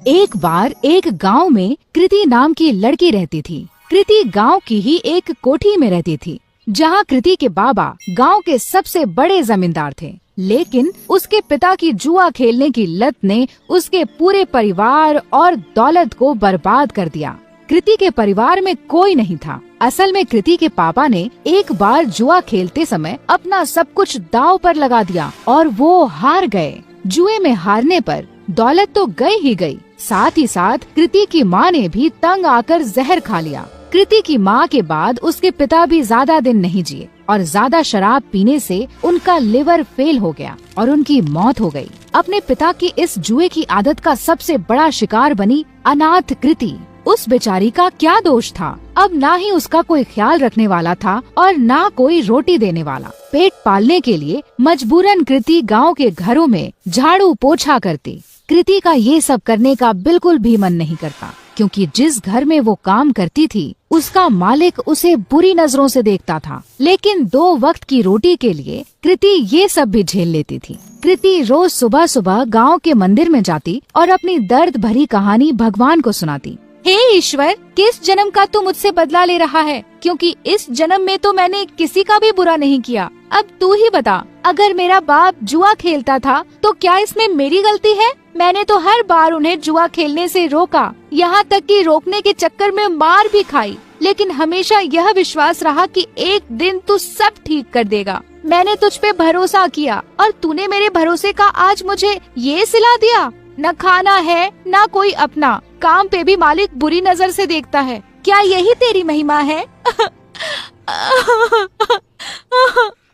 एक बार एक गांव में कृति नाम की लड़की रहती थी। कृति गांव की ही एक कोठी में रहती थी, जहां कृति के बाबा गांव के सबसे बड़े जमींदार थे। लेकिन उसके पिता की जुआ खेलने की लत ने उसके पूरे परिवार और दौलत को बर्बाद कर दिया। कृति के परिवार में कोई नहीं था। असल में कृति के पापा ने एक बार जुआ खेलते समय अपना सब कुछ दांव पर लगा दिया और वो हार गए। जुए में हारने पर दौलत तो गई ही गई, साथ ही साथ कृति की माँ ने भी तंग आकर जहर खा लिया। कृति की माँ के बाद उसके पिता भी ज्यादा दिन नहीं जिए और ज्यादा शराब पीने से उनका लिवर फेल हो गया और उनकी मौत हो गई। अपने पिता की इस जुए की आदत का सबसे बड़ा शिकार बनी अनाथ कृति। उस बेचारी का क्या दोष था? अब ना ही उसका कोई ख्याल रखने वाला था और ना कोई रोटी देने वाला। पेट पालने के लिए मजबूरन कृति गांव के घरों में झाड़ू पोछा करती। कृति का ये सब करने का बिल्कुल भी मन नहीं करता, क्योंकि जिस घर में वो काम करती थी उसका मालिक उसे बुरी नजरों से देखता था। लेकिन 2 वक्त की रोटी के लिए कृति ये सब भी झेल लेती थी। कृति रोज सुबह सुबह गांव के मंदिर में जाती और अपनी दर्द भरी कहानी भगवान को सुनाती। हे ईश्वर, किस जन्म का तू मुझसे बदला ले रहा है? क्योंकि इस जन्म में तो मैंने किसी का भी बुरा नहीं किया। अब तू ही बता, अगर मेरा बाप जुआ खेलता था तो क्या इसमें मेरी गलती है? मैंने तो हर बार उन्हें जुआ खेलने से रोका, यहाँ तक कि रोकने के चक्कर में मार भी खाई, लेकिन हमेशा यह विश्वास रहा कि एक दिन तू सब ठीक कर देगा। मैंने तुझ पे भरोसा किया और तूने मेरे भरोसे का आज मुझे ये सिला दिया। न खाना है न कोई अपना, काम पे भी मालिक बुरी नजर से देखता है। क्या यही तेरी महिमा है?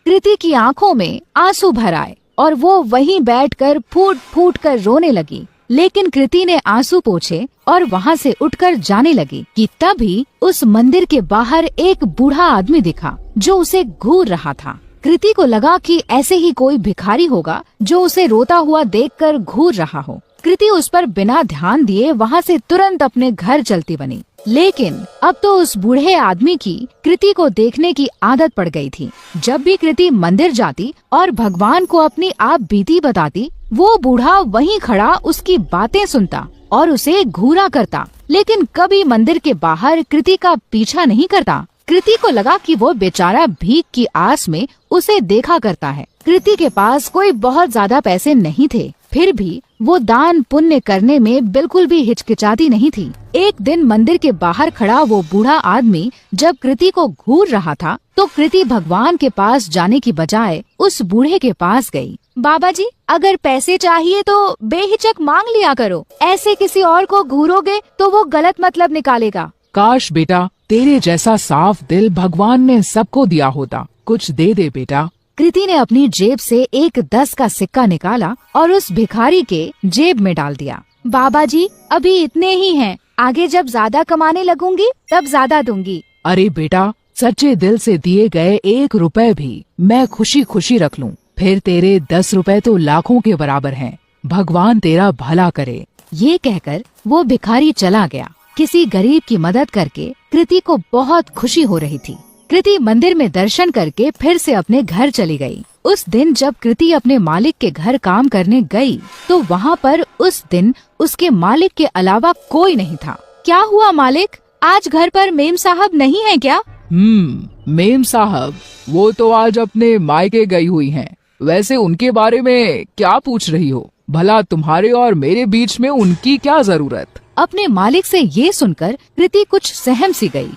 कृति की आंखों में आंसू भर आए और वो वहीं बैठकर फूट फूट कर रोने लगी। लेकिन कृति ने आंसू पोंछे और वहाँ से उठकर जाने लगी कि तभी उस मंदिर के बाहर एक बूढ़ा आदमी दिखा जो उसे घूर रहा था। कृति को लगा कि ऐसे ही कोई भिखारी होगा जो उसे रोता हुआ देखकर घूर रहा हो। कृति उस पर बिना ध्यान दिए वहाँ से तुरंत अपने घर चलती बनी। लेकिन अब तो उस बूढ़े आदमी की कृति को देखने की आदत पड़ गई थी। जब भी कृति मंदिर जाती और भगवान को अपनी आप बीती बताती, वो बूढ़ा वहीं खड़ा उसकी बातें सुनता और उसे घूरा करता, लेकिन कभी मंदिर के बाहर कृति का पीछा नहीं करता। कृति को लगा कि वो बेचारा भीख की आस में उसे देखा करता है। कृति के पास कोई बहुत ज्यादा पैसे नहीं थे, फिर भी वो दान पुण्य करने में बिल्कुल भी हिचकिचाती नहीं थी। एक दिन मंदिर के बाहर खड़ा वो बूढ़ा आदमी जब कृति को घूर रहा था, तो कृति भगवान के पास जाने की बजाय उस बूढ़े के पास गई। बाबा जी, अगर पैसे चाहिए तो बेहिचक मांग लिया करो, ऐसे किसी और को घूरोगे तो वो गलत मतलब निकालेगा। काश बेटा, तेरे जैसा साफ दिल भगवान ने सबको दिया होता। कुछ दे दे बेटा। कृति ने अपनी जेब से एक 10 का सिक्का निकाला और उस भिखारी के जेब में डाल दिया। बाबा जी, अभी इतने ही हैं, आगे जब ज्यादा कमाने लगूंगी तब ज्यादा दूंगी। अरे बेटा, सच्चे दिल से दिए गए 1 रुपए भी मैं खुशी खुशी रख लूं, फिर तेरे 10 रुपए तो लाखों के बराबर हैं। भगवान तेरा भला करे। ये कहकर वो भिखारी चला गया। किसी गरीब की मदद करके कृति को बहुत खुशी हो रही थी। कृति मंदिर में दर्शन करके फिर से अपने घर चली गई। उस दिन जब कृति अपने मालिक के घर काम करने गई, तो वहाँ पर उस दिन उसके मालिक के अलावा कोई नहीं था। क्या हुआ मालिक, आज घर पर मेम साहब नहीं है क्या? मेम साहब वो तो आज अपने मायके गई हुई हैं। वैसे उनके बारे में क्या पूछ रही हो? भला तुम्हारे और मेरे बीच में उनकी क्या जरूरत? अपने मालिक से ये सुनकर कृति कुछ सहम सी गई।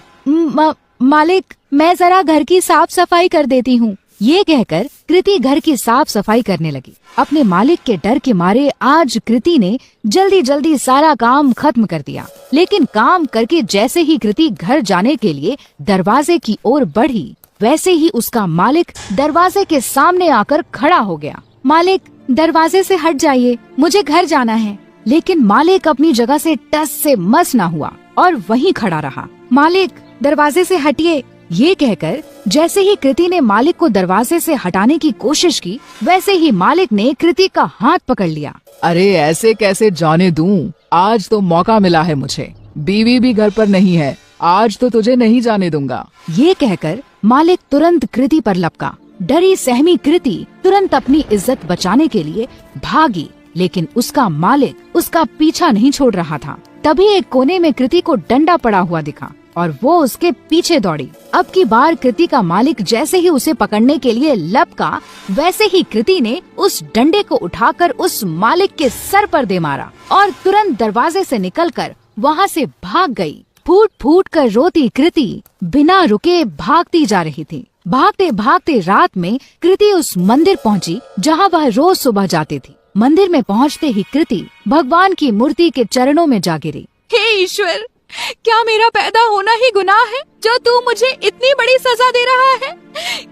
मालिक, मैं जरा घर की साफ सफाई कर देती हूँ। ये कहकर कृति घर की साफ सफाई करने लगी। अपने मालिक के डर के मारे आज कृति ने जल्दी जल्दी सारा काम खत्म कर दिया। लेकिन काम करके जैसे ही कृति घर जाने के लिए दरवाजे की ओर बढ़ी, वैसे ही उसका मालिक दरवाजे के सामने आकर खड़ा हो गया। मालिक, दरवाजे से हट जाइए, मुझे घर जाना है। लेकिन मालिक अपनी जगह से टस से मस ना हुआ और वहीं खड़ा रहा। मालिक, दरवाजे से हटिए। ये कहकर जैसे ही कृति ने मालिक को दरवाजे से हटाने की कोशिश की, वैसे ही मालिक ने कृति का हाथ पकड़ लिया। अरे ऐसे कैसे जाने दूं? आज तो मौका मिला है मुझे। बीवी भी घर पर नहीं है, आज तो तुझे नहीं जाने दूंगा। ये कहकर मालिक तुरंत कृति पर लपका। डरी सहमी कृति तुरंत अपनी इज्जत बचाने के लिए भागी लेकिन उसका मालिक उसका पीछा नहीं छोड़ रहा था। तभी एक कोने में कृति को डंडा पड़ा हुआ दिखा और वो उसके पीछे दौड़ी। अब की बार कृति का मालिक जैसे ही उसे पकड़ने के लिए लपका, वैसे ही कृति ने उस डंडे को उठाकर उस मालिक के सर पर दे मारा और तुरंत दरवाजे से निकलकर वहाँ से भाग गई। फूट फूट कर रोती कृति बिना रुके भागती जा रही थी। भागते भागते रात में कृति उस मंदिर पहुंची जहां वह रोज सुबह जाती थी। मंदिर में पहुंचते ही कृति भगवान की मूर्ति के चरणों में जा गिरी। हे ईश्वर, क्या मेरा पैदा होना ही गुनाह है जो तू मुझे इतनी बड़ी सजा दे रहा है?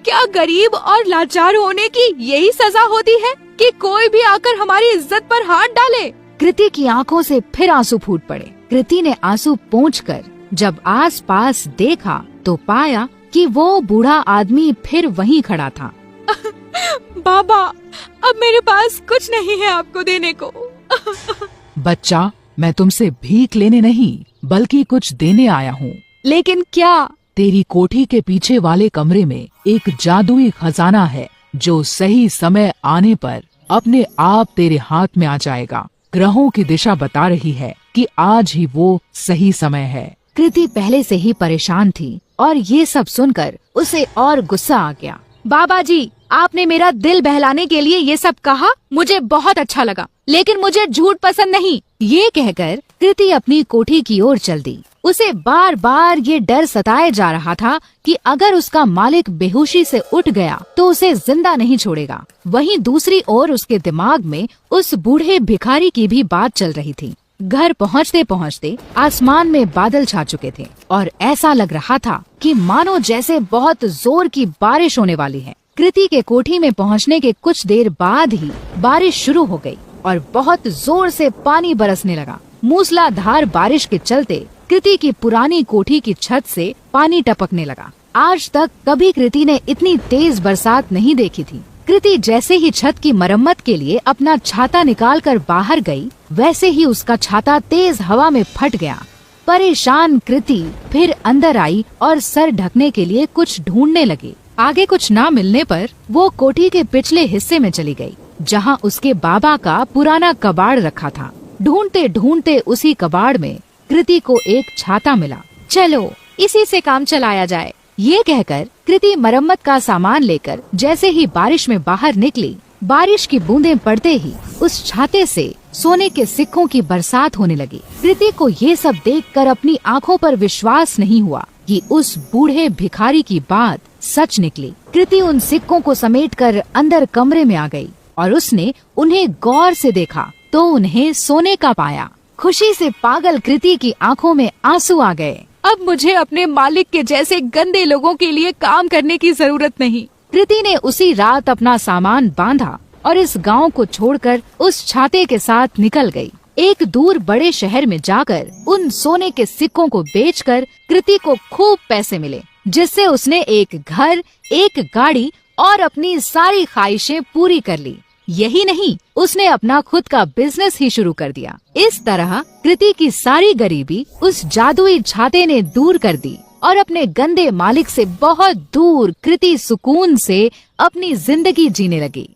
क्या गरीब और लाचार होने की यही सजा होती है कि कोई भी आकर हमारी इज्जत पर हाथ डाले? कृति की आंखों से फिर आंसू फूट पड़े। कृति ने आंसू पोंछकर जब आसपास देखा तो पाया कि वो बूढ़ा आदमी फिर वहीं खड़ा था। बाबा, अब मेरे पास कुछ नहीं है आपको देने को। बच्चा, मैं तुमसे भीख लेने नहीं बल्कि कुछ देने आया हूँ। लेकिन क्या? तेरी कोठी के पीछे वाले कमरे में एक जादुई खजाना है जो सही समय आने पर अपने आप तेरे हाथ में आ जाएगा। ग्रहों की दिशा बता रही है कि आज ही वो सही समय है। कृति पहले से ही परेशान थी और ये सब सुनकर उसे और गुस्सा आ गया। बाबा जी, आपने मेरा दिल बहलाने के लिए ये सब कहा, मुझे बहुत अच्छा लगा, लेकिन मुझे झूठ पसंद नहीं। ये कहकर कृति अपनी कोठी की ओर चल दी। उसे बार बार ये डर सताए जा रहा था कि अगर उसका मालिक बेहोशी से उठ गया तो उसे जिंदा नहीं छोड़ेगा। वहीं दूसरी ओर उसके दिमाग में उस बूढ़े भिखारी की भी बात चल रही थी। घर पहुंचते पहुंचते आसमान में बादल छा चुके थे और ऐसा लग रहा था कि मानो जैसे बहुत जोर की बारिश होने वाली है। कृति के कोठी में पहुंचने के कुछ देर बाद ही बारिश शुरू हो गई और बहुत जोर से पानी बरसने लगा। मूसलाधार बारिश के चलते कृति की पुरानी कोठी की छत से पानी टपकने लगा। आज तक कभी कृति ने इतनी तेज बरसात नहीं देखी थी। कृति जैसे ही छत की मरम्मत के लिए अपना छाता निकालकर बाहर गई, वैसे ही उसका छाता तेज हवा में फट गया। परेशान कृति फिर अंदर आई और सर ढकने के लिए कुछ ढूंढने लगी। आगे कुछ ना मिलने पर वो कोठी के पिछले हिस्से में चली गई, जहां उसके बाबा का पुराना कबाड़ रखा था। ढूंढते ढूंढते उसी कबाड़ में कृति को एक छाता मिला। चलो इसी से काम चलाया जाए। ये कहकर कृति मरम्मत का सामान लेकर जैसे ही बारिश में बाहर निकली, बारिश की बूंदें पड़ते ही उस छाते से सोने के सिक्कों की बरसात होने लगी। कृति को ये सब देखकर अपनी आंखों पर विश्वास नहीं हुआ कि उस बूढ़े भिखारी की बात सच निकली। कृति उन सिक्कों को समेटकर अंदर कमरे में आ गई और उसने उन्हें गौर से देखा तो उन्हें सोने का पाया। खुशी से पागल कृति की आंखों में आंसू आ गए। अब मुझे अपने मालिक के जैसे गंदे लोगों के लिए काम करने की जरूरत नहीं। कृति ने उसी रात अपना सामान बांधा और इस गांव को छोड़कर उस छाते के साथ निकल गई। एक दूर बड़े शहर में जाकर उन सोने के सिक्कों को बेचकर कृति को खूब पैसे मिले, जिससे उसने एक घर, एक गाड़ी और अपनी सारी ख्वाहिशें पूरी कर ली। यही नहीं, उसने अपना खुद का बिजनेस ही शुरू कर दिया। इस तरह कृति की सारी गरीबी उस जादुई छाते ने दूर कर दी और अपने गंदे मालिक से बहुत दूर कृति सुकून से अपनी जिंदगी जीने लगी।